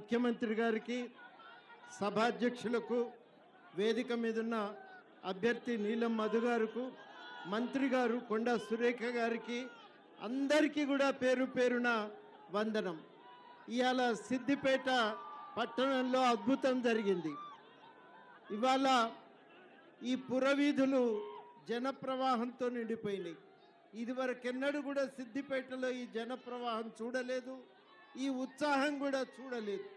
ముఖ్యమంత్రి గారికి, సభాధ్యక్షులకు, వేదిక మీదున్న అభ్యర్థి నీలం మధు గారుకు, మంత్రి గారు కొండా సురేఖ గారికి అందరికీ కూడా పేరు పేరున వందనం. ఇవాళ సిద్దిపేట పట్టణంలో అద్భుతం జరిగింది. ఇవాళ ఈ పురవీధులు జనప్రవాహంతో నిండిపోయినాయి. ఇదివరకెన్నడూ కూడా సిద్దిపేటలో ఈ జనప్రవాహం చూడలేదు, ఈ ఉత్సాహం కూడా చూడలేదు.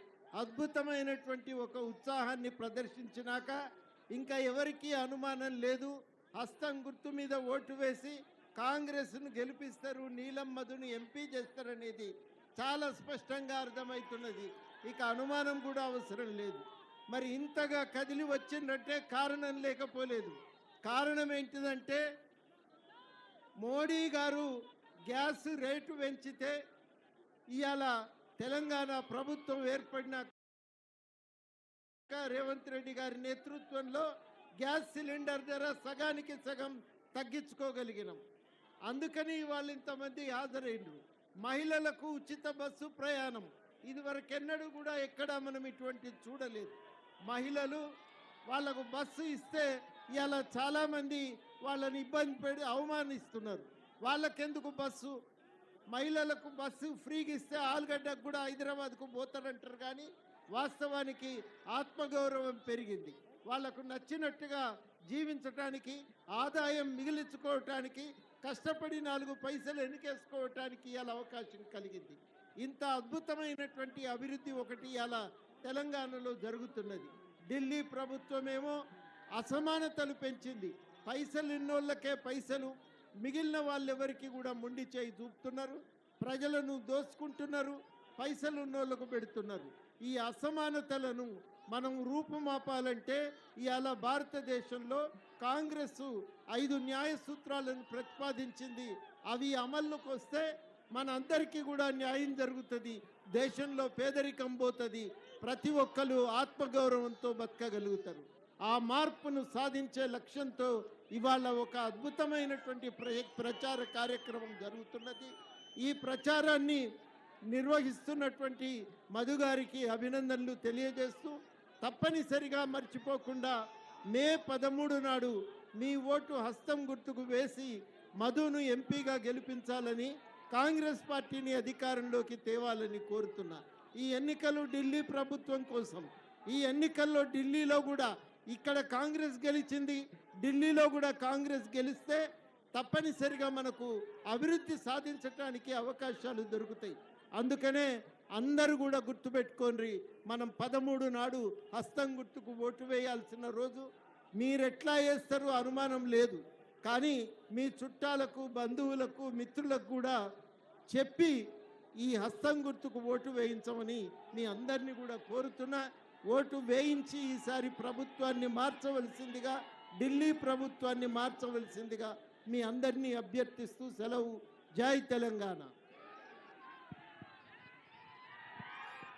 అద్భుతమైనటువంటి ఒక ఉత్సాహాన్ని ప్రదర్శించినాక ఇంకా ఎవరికీ అనుమానం లేదు, హస్తం గుర్తు మీద ఓటు వేసి కాంగ్రెస్ను గెలిపిస్తారు, నీలం మధుని ఎంపీ చేస్తారనేది చాలా స్పష్టంగా అర్థమవుతున్నది. ఇక అనుమానం కూడా అవసరం లేదు. మరి ఇంతగా కదిలి వచ్చిందంటే కారణం లేకపోలేదు. కారణం ఏంటిదంటే మోడీ గారు గ్యాస్ రేటు పెంచితే ఇవాళ తెలంగాణ ప్రభుత్వం ఏర్పడిన రేవంత్ రెడ్డి గారి నేతృత్వంలో గ్యాస్ సిలిండర్ ధర సగానికి సగం తగ్గించుకోగలిగినాం. అందుకని వాళ్ళు ఇంతమంది హాజరైండ్రు. మహిళలకు ఉచిత బస్సు ప్రయాణం ఇదివరకెన్నడూ కూడా ఎక్కడా మనం ఇటువంటిది చూడలేదు. మహిళలు వాళ్ళకు బస్సు ఇస్తే ఇలా చాలామంది వాళ్ళని ఇబ్బంది పెడి అవమానిస్తున్నారు. వాళ్ళకెందుకు బస్సు, మహిళలకు బస్సు ఫ్రీగా ఇస్తే ఆల్గడ్డకు కూడా హైదరాబాద్కు పోతారంటారు. కానీ వాస్తవానికి ఆత్మగౌరవం పెరిగింది. వాళ్లకు నచ్చినట్టుగా జీవించటానికి, ఆదాయం మిగిలించుకోవటానికి, కష్టపడి 4 పైసలు ఎన్నికేసుకోవటానికి ఇలా అవకాశం కలిగింది. ఇంత అద్భుతమైనటువంటి అభివృద్ధి ఒకటి ఇలా తెలంగాణలో జరుగుతున్నది. ఢిల్లీ ప్రభుత్వమేమో అసమానతలు పెంచింది. పైసలు ఇన్నోళ్ళకే పైసలు, మిగిలిన వాళ్ళెవరికి కూడా మొండి చేయి చూపుతున్నారు, ప్రజలను దోచుకుంటున్నారు, పైసలు ఉన్నోళ్ళకు పెడుతున్నారు. ఈ అసమానతలను మనం రూపుమాపాలంటే ఇవాళ భారతదేశంలో కాంగ్రెస్ 5 న్యాయ సూత్రాలను ప్రతిపాదించింది. అవి అమల్లోకి వస్తే మనందరికీ కూడా న్యాయం జరుగుతుంది, దేశంలో పేదరికం పోతుంది, ప్రతి ఒక్కరు ఆత్మగౌరవంతో బతకగలుగుతారు. ఆ మార్పును సాధించే లక్ష్యంతో ఇవాళ ఒక అద్భుతమైనటువంటి ప్రచార కార్యక్రమం జరుగుతున్నది. ఈ ప్రచారాన్ని నిర్వహిస్తున్నటువంటి మధు గారికి అభినందనలు తెలియజేస్తూ, తప్పనిసరిగా మర్చిపోకుండా మే 13 నాడు మీ ఓటు హస్తం గుర్తుకు వేసి మధును ఎంపీగా గెలిపించాలని, కాంగ్రెస్ పార్టీని అధికారంలోకి తేవాలని కోరుతున్నా. ఈ ఎన్నికలు ఢిల్లీ ప్రభుత్వం కోసం. ఈ ఎన్నికల్లో ఢిల్లీలో కూడా ఇక్కడ కాంగ్రెస్ గెలిచింది, ఢిల్లీలో కూడా కాంగ్రెస్ గెలిస్తే తప్పనిసరిగా మనకు అభివృద్ధి సాధించడానికి అవకాశాలు దొరుకుతాయి. అందుకనే అందరూ కూడా గుర్తుపెట్టుకోండి, మనం 13 నాడు హస్తం గుర్తుకు ఓటు వేయాల్సిన రోజు. మీరెట్లా వేస్తారో అనుమానం లేదు, కానీ మీ చుట్టాలకు, బంధువులకు, మిత్రులకు కూడా చెప్పి ఈ హస్తం గుర్తుకు ఓటు వేయించమని మీ అందరినీ కూడా కోరుతున్నా. ఓటు వేయించి ఈసారి ప్రభుత్వాన్ని మార్చవలసిందిగా, ఢిల్లీ ప్రభుత్వాన్ని మార్చవలసిందిగా మీ అందరినీ అభ్యర్థిస్తూ సెలవు. జై తెలంగాణ.